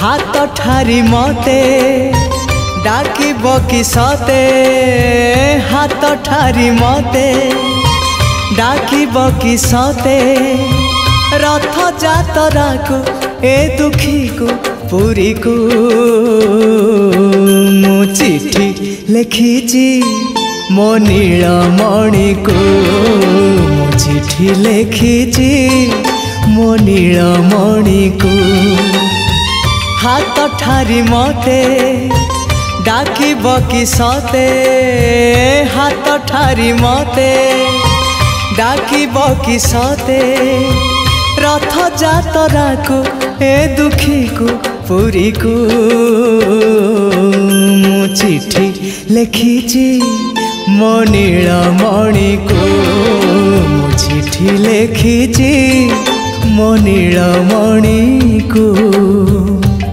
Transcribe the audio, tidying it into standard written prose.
हाथ ठारी मते डाकिब कि सते हाथ ठारी मते डाकिब कि सते रथ जातरा को ए दुखी को पुरी को मु चिट्ठी लिखिची मो नीलमणि को मु चिट्ठी लिखिची मो नीलमणि को हाथ ठारी मते डाकिब कि सते हाथ ठारी मते डाकिब कि सते रथ जातरा को ए दुखी को पुरी को मु चिट्ठी लिखिची मो नीलमणि को मु चिट्ठी लिखिची मो नीलमणि को।